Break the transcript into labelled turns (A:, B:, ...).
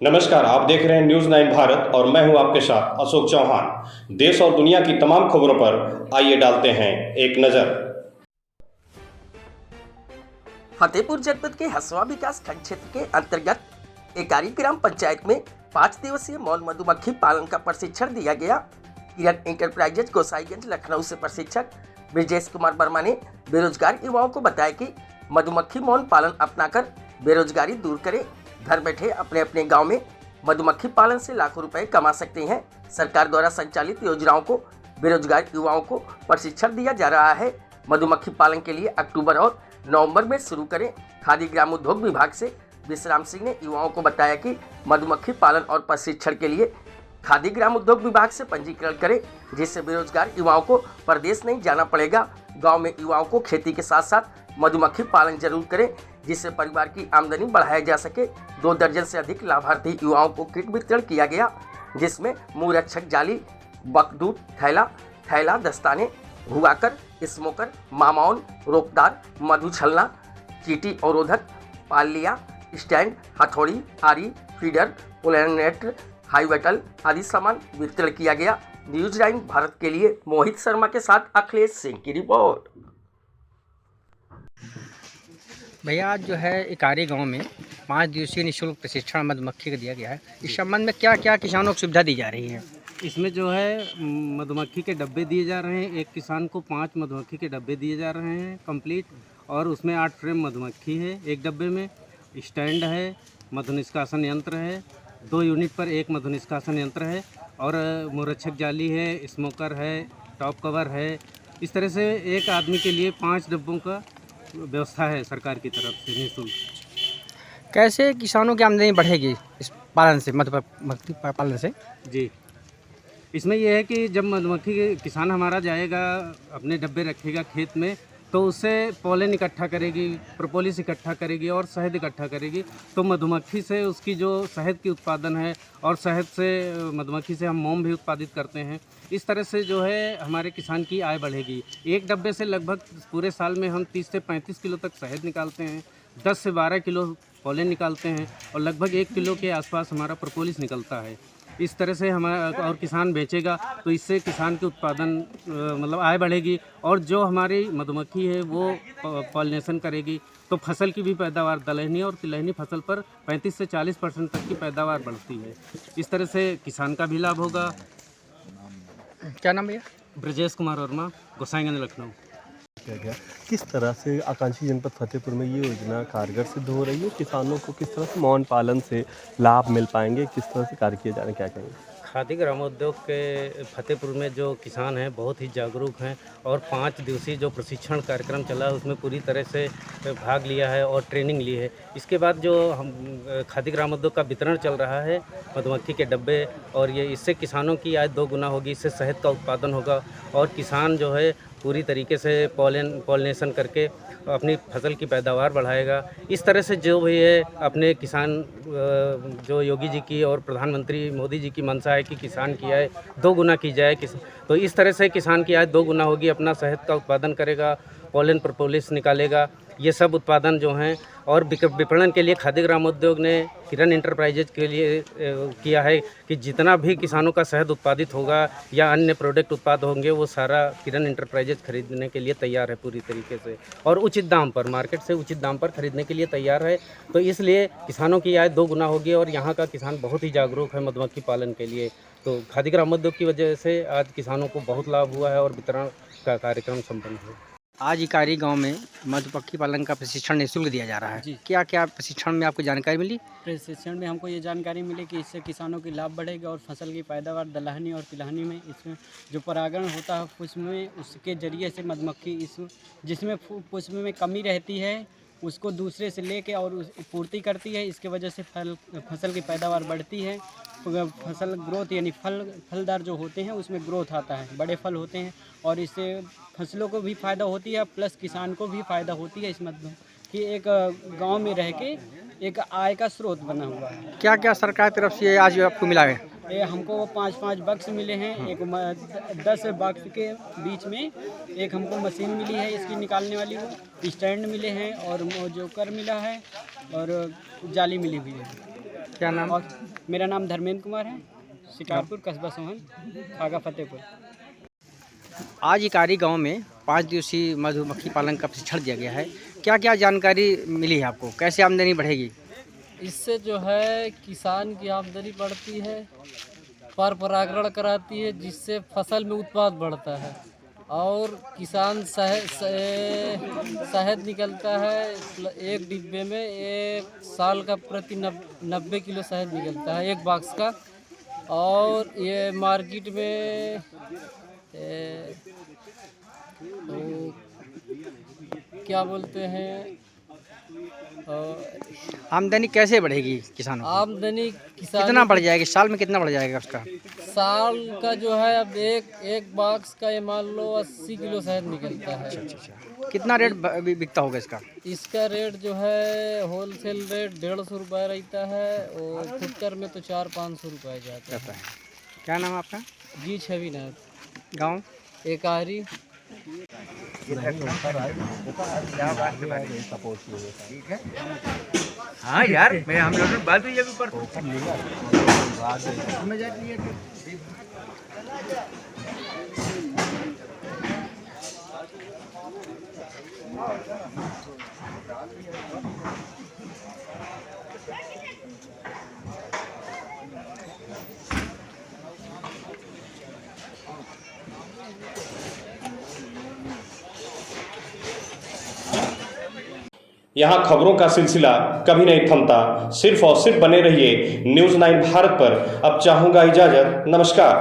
A: नमस्कार, आप देख रहे हैं न्यूज़ 9 भारत और मैं हूं आपके साथ अशोक चौहान। देश और दुनिया की तमाम खबरों पर आइए डालते हैं एक नज़र।
B: फतेहपुर जनपद के हसवा विकास खंड क्षेत्र के अंतर्गत एकारी ग्राम पंचायत में 5 दिवसीय मौन मधुमक्खी पालन का प्रशिक्षण दिया गया। किरण इंटरप्राइजेज गोसाईगंज लखनऊ से प्रशिक्षक ब्रजेश कुमार वर्मा ने बेरोजगार युवाओं को बताया कि मधुमक्खी मौन पालन अपनाकर बेरोजगारी दूर करें। घर बैठे अपने अपने गांव में मधुमक्खी पालन से लाखों रुपए कमा सकते हैं। सरकार द्वारा संचालित योजनाओं को बेरोजगार युवाओं को प्रशिक्षण दिया जा रहा है। मधुमक्खी पालन के लिए अक्टूबर और नवंबर में शुरू करें। खादी ग्राम उद्योग विभाग से विश्राम सिंह ने युवाओं को बताया कि मधुमक्खी पालन और प्रशिक्षण के लिए खादी ग्राम उद्योग विभाग से पंजीकरण करें, जिससे बेरोजगार युवाओं को प्रदेश नहीं जाना पड़ेगा। गांव में युवाओं को खेती के साथ साथ मधुमक्खी पालन जरूर करें, जिससे परिवार की आमदनी बढ़ाया जा सके। 2 दर्जन से अधिक लाभार्थी युवाओं को किट वितरण किया गया, जिसमें मुंह रक्षक जाली, बकदूत, थैला, दस्ताने, हुआकर, स्मोकर, मामाउन, रोकदार, मधु छलना, चीटी अवरोधक, पालिया, स्टैंड, हथौड़ी, आरी, फीडर, पोलेनेटर, हाईवेटल आदि सामान वितरण किया गया। न्यूज़ 9 भारत के लिए मोहित शर्मा के साथ अखिलेश सिंह की रिपोर्ट।
C: भैया आज जो है इकारी गांव में 5 दिवसीय निःशुल्क प्रशिक्षण मधुमक्खी का दिया गया है। इस संबंध में क्या क्या किसानों को सुविधा दी जा रही है?
D: इसमें जो है मधुमक्खी के डब्बे दिए जा रहे हैं। एक किसान को 5 मधुमक्खी के डब्बे दिए जा रहे हैं कंप्लीट, और उसमें 8 फ्रेम मधुमक्खी है एक डब्बे में। स्टैंड है, मधु निष्कासन यंत्र है, 2 यूनिट पर 1 मधु निष्कासन यंत्र है, और मुरक्षक जाली है, स्मोकर है, टॉप कवर है। इस तरह से एक आदमी के लिए 5 डब्बों का व्यवस्था है सरकार की तरफ से निःशुल्क।
C: कैसे किसानों की आमदनी बढ़ेगी इस पालन से, मधुमक्खी पालन से?
D: जी, इसमें यह है कि जब मधुमक्खी किसान हमारा जाएगा, अपने डब्बे रखेगा खेत में, तो उससे पोलन इकट्ठा करेगी, प्रोपोलिस इकट्ठा करेगी और शहद इकट्ठा करेगी। तो मधुमक्खी से उसकी जो शहद की उत्पादन है, और शहद से मधुमक्खी से हम मोम भी उत्पादित करते हैं। इस तरह से जो है हमारे किसान की आय बढ़ेगी। एक डब्बे से लगभग पूरे साल में हम 30 से 35 किलो तक शहद निकालते हैं, 10 से 12 किलो पोलन निकालते हैं, और लगभग 1 किलो के आसपास हमारा प्रोपोलिस निकलता है। इस तरह से हमारा और किसान बेचेगा, तो इससे किसान के उत्पादन मतलब आय बढ़ेगी, और जो हमारी मधुमक्खी है वो पॉलिनेशन करेगी, तो फसल की भी पैदावार दलहनी और तिलहनी फसल पर 35 से 40% तक की पैदावार बढ़ती है। इस तरह से किसान का भी लाभ होगा।
C: क्या नाम भैया?
D: ब्रजेश कुमार वर्मा, गोसाईगंज लखनऊ।
E: गया किस तरह से आकांक्षी जनपद फतेहपुर में ये योजना कारगर सिद्ध हो रही है? किसानों को किस तरह से मौन पालन से लाभ मिल पाएंगे? किस तरह से कार्य किए जा रहे हैं, क्या कहेंगे?
D: खादी ग्रामोद्योग के फतेहपुर में जो किसान हैं बहुत ही जागरूक हैं, और 5 दिवसीय जो प्रशिक्षण कार्यक्रम चला है उसमें पूरी तरह से भाग लिया है और ट्रेनिंग ली है। इसके बाद जो हम खादी ग्रामोद्योग का वितरण चल रहा है मधुमक्खी के डब्बे, और ये इससे किसानों की आय 2 गुना होगी, इससे शहद का उत्पादन होगा, और किसान जो है पूरी तरीके से पॉलिनेशन करके अपनी फसल की पैदावार बढ़ाएगा। इस तरह से जो भी है अपने किसान जो योगी जी की और प्रधानमंत्री मोदी जी की मंशा है कि किसान की आय 2 गुना की जाए, तो इस तरह से किसान की आय 2 गुना होगी, अपना शहद का उत्पादन करेगा, पोलन प्रोपोलिस निकालेगा। ये सब उत्पादन जो हैं, और विपणन के लिए खादी ग्रामोद्योग ने किरण इंटरप्राइजेज के लिए किया है कि जितना भी किसानों का शहद उत्पादित होगा या अन्य प्रोडक्ट उत्पाद होंगे, वो सारा किरण इंटरप्राइजेज खरीदने के लिए तैयार है पूरी तरीके से, और उचित दाम पर, मार्केट से उचित दाम पर खरीदने के लिए तैयार है। तो इसलिए किसानों की आय 2 गुना होगी, और यहाँ का किसान बहुत ही जागरूक है मधुमक्खी पालन के लिए। तो खादी ग्रामोद्योग की वजह से आज किसानों को बहुत लाभ हुआ है और वितरण का कार्यक्रम संपन्न हुआ।
C: आज इकारी गांव में मधुमक्खी पालन का प्रशिक्षण निःशुल्क दिया जा रहा है। क्या क्या प्रशिक्षण में आपको जानकारी मिली?
F: प्रशिक्षण में हमको ये जानकारी मिली कि इससे किसानों की लाभ बढ़ेगा, और फसल की पैदावार दलहनी और तिलहनी में इसमें जो परागण होता है पुष्प में, उसके जरिए से मधुमक्खी जिसमें पुष्प में कमी रहती है उसको दूसरे से लेके और पूर्ति करती है। इसके वजह से फसल की पैदावार बढ़ती है, फसल ग्रोथ यानी फलदार जो होते हैं उसमें ग्रोथ आता है, बड़े फल होते हैं, और इससे फसलों को भी फ़ायदा होती है प्लस किसान को भी फ़ायदा होती है। इस मतलब कि एक गांव में रह के एक आय का स्रोत बना हुआ है।
C: क्या क्या सरकार की तरफ से आज आपको मिला है?
F: ये हमको 5-5 बक्स मिले हैं, एक 10 बक्स के बीच में एक हमको मशीन मिली है इसकी निकालने वाली, वो स्टैंड मिले हैं, और जोकर मिला है, और जाली मिली हुई है।
C: क्या नाम?
F: और मेरा नाम धर्मेंद्र कुमार है, शिकारपुर, कस्बा सोहन, खागा फतेहपुर।
C: आज इकारी गांव में 5 दिवसीय मधुमक्खी पालन का प्रशिक्षण दिया गया है। क्या क्या जानकारी मिली है आपको? कैसे आमदनी बढ़ेगी?
G: इससे जो है किसान की आमदनी बढ़ती है, पर परागण कराती है, जिससे फसल में उत्पाद बढ़ता है और किसान शहद निकलता है। एक डिब्बे में एक साल का प्रति 90 किलो शहद निकलता है, एक बॉक्स का। और ये मार्केट में तो क्या बोलते हैं,
C: आमदनी कैसे बढ़ेगी किसानों की?
G: आमदनी किसान
C: कितना बढ़ जाएगी? साल में कितना बढ़ जाएगा उसका?
G: साल का जो है अब एक बॉक्स का ये मान लो 80 किलो शहद निकलता है।
C: अच्छा। कितना रेट बिकता होगा इसका?
G: इसका रेट जो है होलसेल रेट 150 रुपये रहता है और फुटकर में तो 400-500 रुपये जाता है।
C: क्या नाम है आपका?
G: जी छविनाथ,
C: गाँव?
G: एकारी।
H: हाँ यार, मैं हम लोगों ने बात हुई अभी पर
A: यहाँ खबरों का सिलसिला कभी नहीं थमता। सिर्फ और सिर्फ बने रहिए न्यूज़ 9 भारत पर। अब चाहूँगा इजाज़त। नमस्कार।